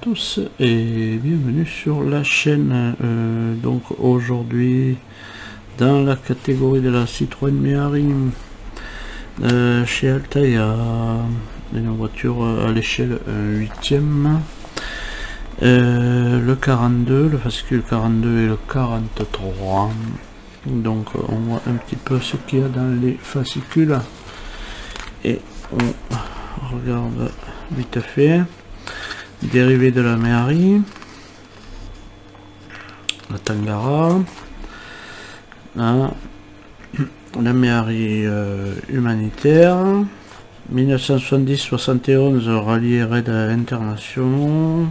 tous et bienvenue sur la chaîne. Donc aujourd'hui dans la catégorie de la Citroën Méhari, chez Alta il y a une voiture à l'échelle 8e, le 42, le fascicule 42 et le 43. Donc on voit un petit peu ce qu'il y a dans les fascicules et on regarde vite fait. Dérivé de la Méhari, la Tangara, la Méhari humanitaire, 1970-71 rallye raid internationaux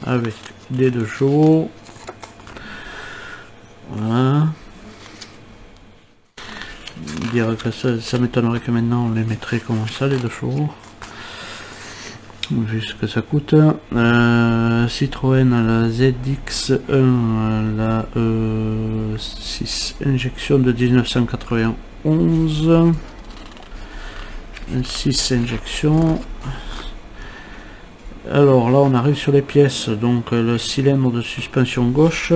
avec des 2 chevaux. Voilà. Dire que ça m'étonnerait que maintenant on les mettrait comme ça, les 2 chevaux. Vu ce que ça coûte. Citroën, la ZX1, la 6 injection de 1991, 6 injections. Alors là on arrive sur les pièces, donc le cylindre de suspension gauche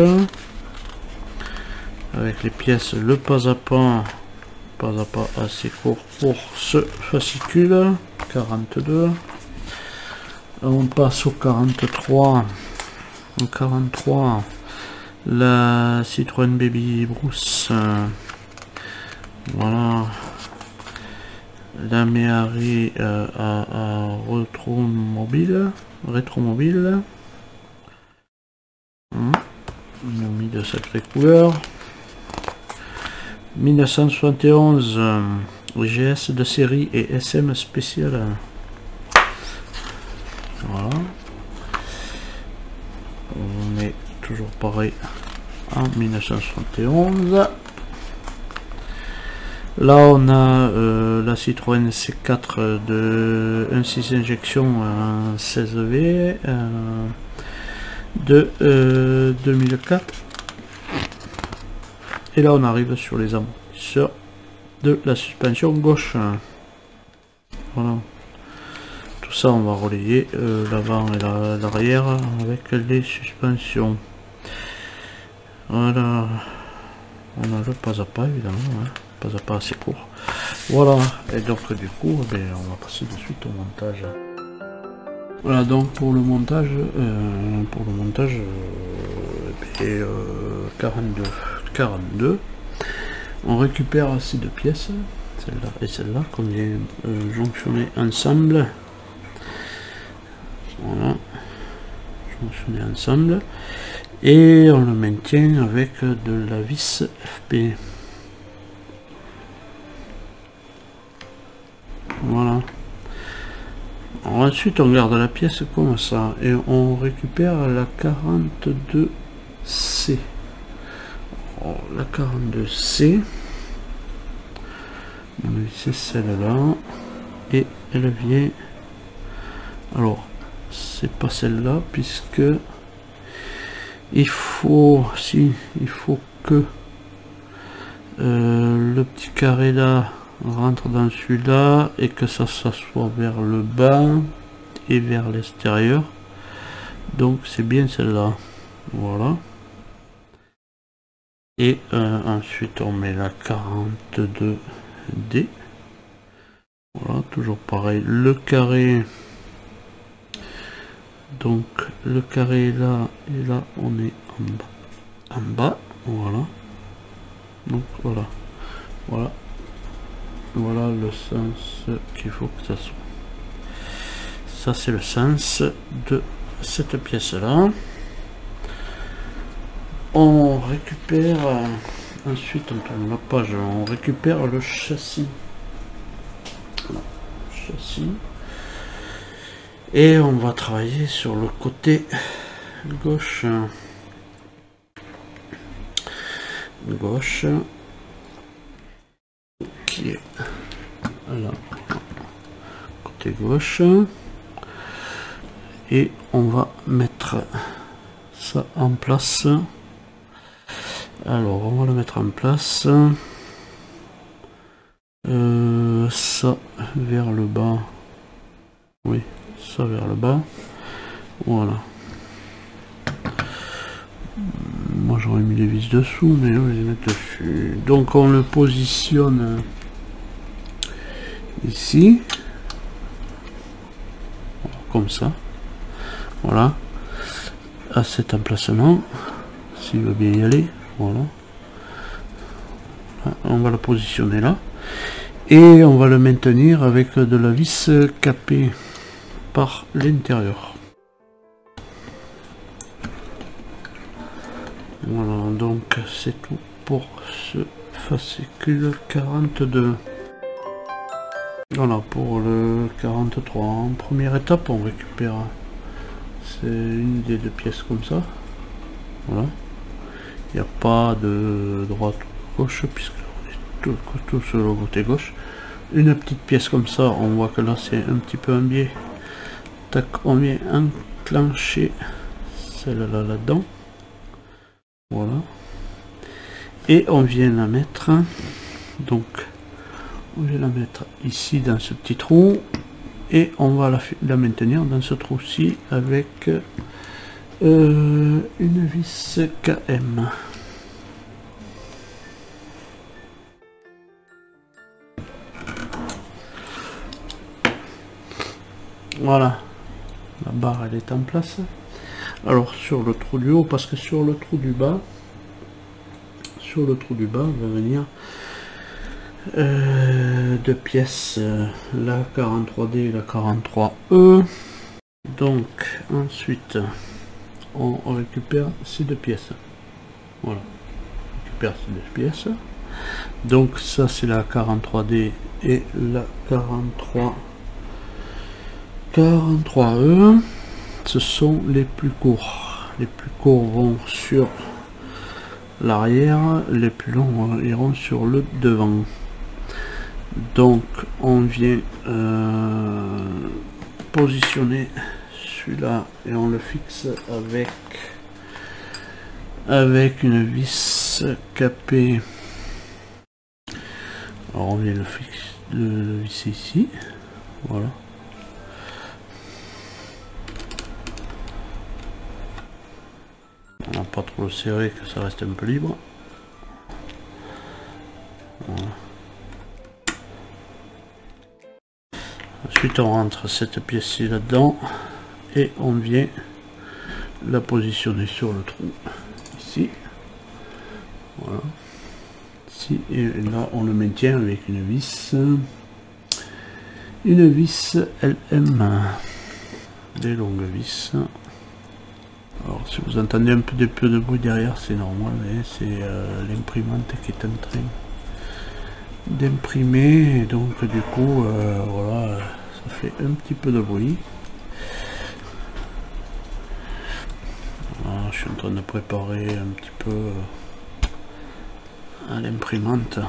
avec les pièces, le pas à pas assez court pour ce fascicule 42. On passe au 43. Au 43, la Citroën Baby Brousse. Voilà. La Méhari à rétromobile. On a mis de sacrées couleurs. 1971, GS de série et SM spécial. Voilà, on est toujours pareil en 1971. Là on a la Citroën C4 de 1.6 injection 16V de 2004. Et là on arrive sur les amortisseurs de la suspension gauche. Voilà. Tout ça on va relayer l'avant et l'arrière avec les suspensions. Voilà, on a le pas à pas évidemment, hein. Pas à pas assez court. Voilà, et donc du coup on va passer de suite au montage. Voilà, donc pour le montage 42, on récupère ces 2 pièces, celle-là et celle-là, qu'on vient jonctionner ensemble. Voilà, jonctionner ensemble et on le maintient avec de la vis FP. Voilà. Alors ensuite on garde la pièce comme ça et on récupère la 42C. Alors, la 42C, c'est celle-là et elle vient. Alors c'est pas celle-là puisque il faut que le petit carré là rentre dans celui-là et que ça s'assoit vers le bas et vers l'extérieur, donc c'est bien celle-là. Voilà, et ensuite on met la 42D. Voilà, toujours pareil, le carré. Donc le carré est là et là on est en bas, voilà. Donc voilà le sens qu'il faut que ça soit. Ça c'est le sens de cette pièce là. On récupère ensuite, on tourne la page, on récupère le châssis. Et on va travailler sur le côté gauche. Qui est là, côté gauche. Et on va mettre ça en place. Alors on va le mettre en place. Ça vers le bas. Oui, ça vers le bas. Voilà. Moi j'aurais mis les vis dessous, mais on va les mettre dessus. Donc on le positionne ici, comme ça. Voilà, à cet emplacement, s'il veut bien y aller. Voilà. On va le positionner là. Et on va le maintenir avec de la vis capée par l'intérieur. Voilà, donc c'est tout pour ce fascicule 42. Voilà, pour le 43. En première étape, on récupère une des deux pièces comme ça. Voilà. Il n'y a pas de droite ou gauche, puisque on est tout sur le côté gauche. Une petite pièce comme ça, on voit que là c'est un petit peu un biais. Tac, on vient enclencher celle-là là-dedans. Voilà. Et on vient la mettre, donc on vient la mettre ici dans ce petit trou. Et on va la maintenir dans ce trou-ci avec une vis KM. Voilà, la barre elle est en place. Alors sur le trou du haut, parce que sur le trou du bas, on va venir deux pièces, la 43D et la 43E. Donc ensuite on récupère ces deux pièces. Voilà, on récupère ces deux pièces. Donc ça c'est la 43D et la 43E. Ce sont les plus courts. Les plus courts vont sur l'arrière, les plus longs iront sur le devant. Donc on vient positionner celui-là et on le fixe avec une vis capée. Alors on vient le visser ici. Voilà. On n'a pas trop le serré, que ça reste un peu libre. Voilà. Ensuite on rentre cette pièce-ci là-dedans et on vient la positionner sur le trou ici. Voilà. Ici, et là on le maintient avec une vis LM, des longues vis. Alors si vous entendez un peu de bruit derrière, c'est normal, hein, c'est l'imprimante qui est en train d'imprimer, et donc du coup voilà, ça fait un petit peu de bruit. Voilà, je suis en train de préparer un petit peu à l'imprimante.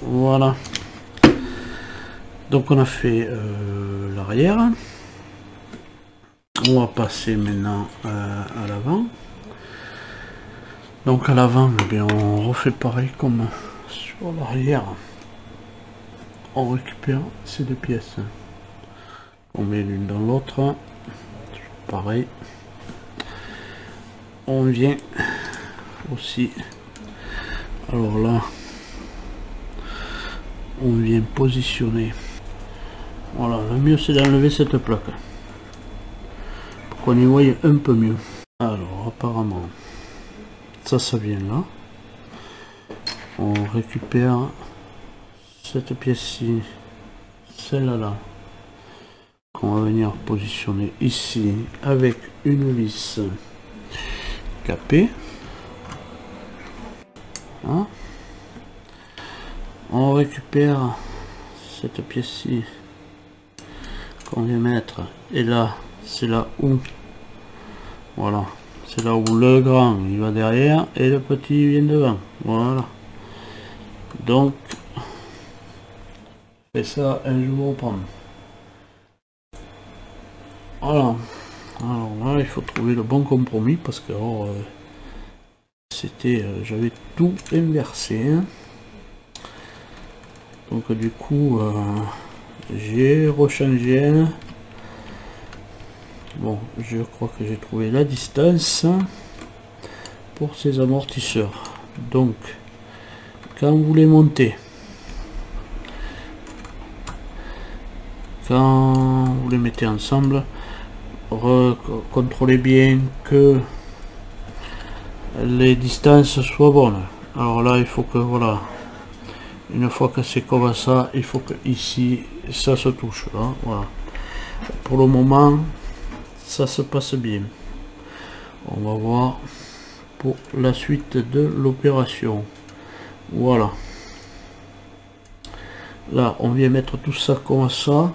Voilà, donc on a fait l'arrière. On va passer maintenant à l'avant. Donc à l'avant, eh bien, on refait pareil comme sur l'arrière. On récupère ces deux pièces. On met l'une dans l'autre. Pareil. On vient aussi. Alors là, on vient positionner. Voilà, le mieux c'est d'enlever cette plaque. On y voit un peu mieux. Alors apparemment ça vient là. On récupère cette pièce-ci, celle-là, qu'on va venir positionner ici avec une vis capée. Hein? On récupère cette pièce-ci qu'on vient mettre, et là c'est là où, voilà, c'est là où le grand il va derrière et le petit vient devant. Voilà, donc et ça un jour prendre. Voilà, alors là il faut trouver le bon compromis, parce que c'était j'avais tout inversé, hein. Donc du coup j'ai rechangé Bon, je crois que j'ai trouvé la distance pour ces amortisseurs. Donc quand vous les montez, quand vous les mettez ensemble, contrôlez bien que les distances soient bonnes. Alors là, il faut que, voilà, une fois que c'est comme ça, il faut que ici ça se touche là, voilà. Pour le moment ça se passe bien. On va voir pour la suite de l'opération. Voilà, là on vient mettre tout ça comme ça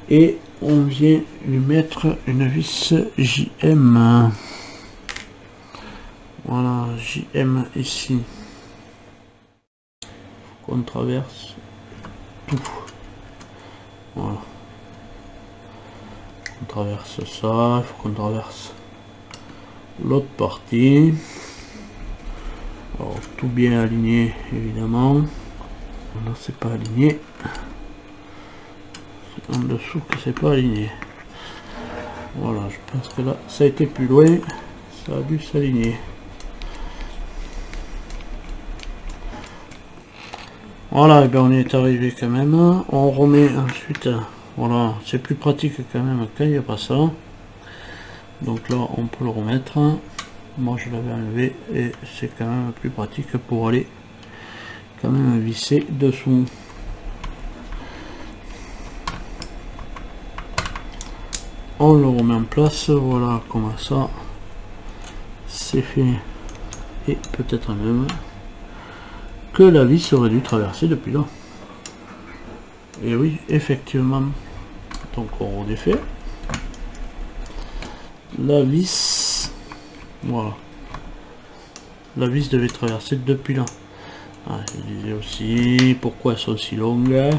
et on vient lui mettre une vis JM. Voilà, JM ici. On traverse tout. Voilà. On traverse ça, il faut qu'on traverse l'autre partie. Alors, tout bien aligné évidemment. Là c'est pas aligné. C'est en dessous que c'est pas aligné. Voilà, je pense que là ça a été plus loin. Ça a dû s'aligner. Voilà, et bien on est arrivé quand même. On remet ensuite, voilà, c'est plus pratique quand même quand il n'y a pas ça. Donc là on peut le remettre. Moi je l'avais enlevé et c'est quand même plus pratique pour aller quand même visser dessous. On le remet en place, voilà, comme ça c'est fait. Et peut-être même que la vis aurait dû traverser depuis là. Et oui, effectivement. Donc on redéfait la vis. Voilà, la vis devait traverser depuis là. Ah, je disais aussi pourquoi elles sont si longues.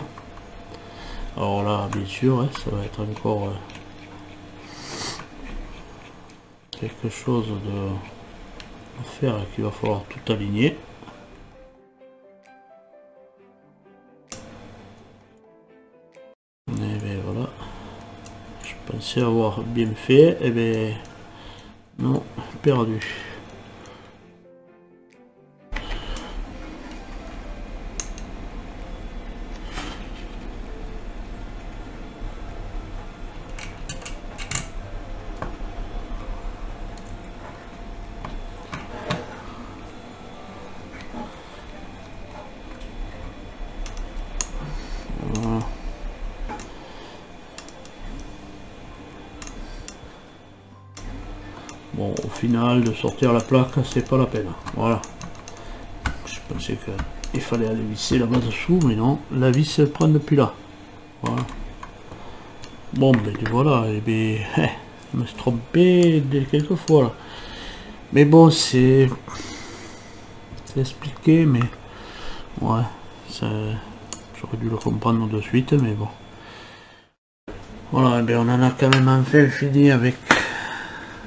Alors là, bien sûr, hein, ça va être encore quelque chose à faire et qu'il va falloir tout aligner. Et bien voilà, je pensais avoir bien fait, et bien non, perdu. Voilà. Bon, au final, de sortir la plaque, c'est pas la peine. Voilà. Je pensais qu'il fallait aller visser là-bas dessous, mais non, la vis elle prend depuis là. Voilà. Bon, ben voilà, et ben, je me suis trompé quelques fois là. Mais bon, c'est expliqué, mais ouais, j'aurais dû le comprendre de suite, mais bon. Voilà, et ben on en a quand même enfin fini avec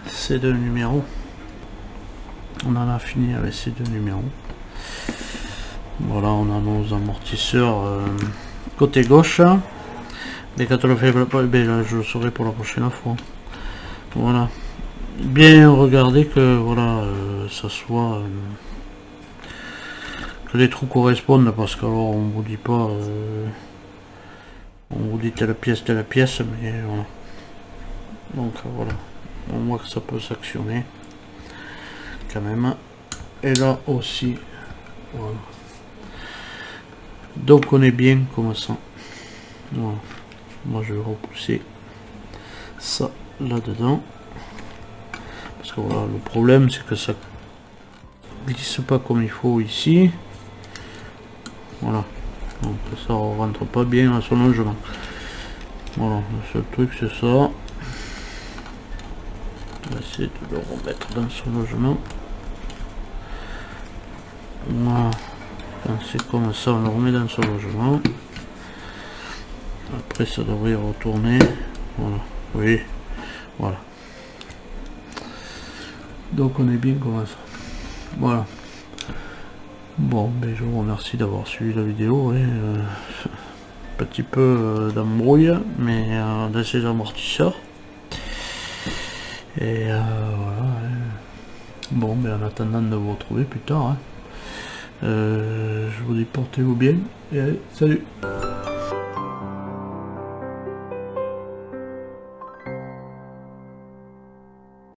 ces deux numéros. On en a fini avec ces deux numéros. Voilà, on a nos amortisseurs côté gauche. Mais quand on le fait pas, ben là je le saurai pour la prochaine fois. Voilà. Bien regarder que voilà, ça soit que les trous correspondent, parce qu'alors on vous dit pas, on vous dit telle pièce, mais voilà. Donc voilà, on voit que ça peut s'actionner quand même. Et là aussi, voilà. Donc on est bien comme ça. Voilà. Moi je vais repousser ça là-dedans. Parce que voilà, le problème c'est que ça glisse pas comme il faut ici. Voilà. Donc ça rentre pas bien à son logement. Voilà, le seul truc c'est ça. On va essayer de le remettre dans son logement. Voilà. Quand c'est comme ça, on le remet dans son logement. Après ça devrait retourner. Voilà. Oui. Voilà. Donc on est bien comme ça. Voilà. Bon, ben je vous remercie d'avoir suivi la vidéo. Petit peu d'embrouille, mais dans ces amortisseurs. Et voilà. Bon, mais en attendant de vous retrouver plus tard, je vous dis portez-vous bien et allez, salut.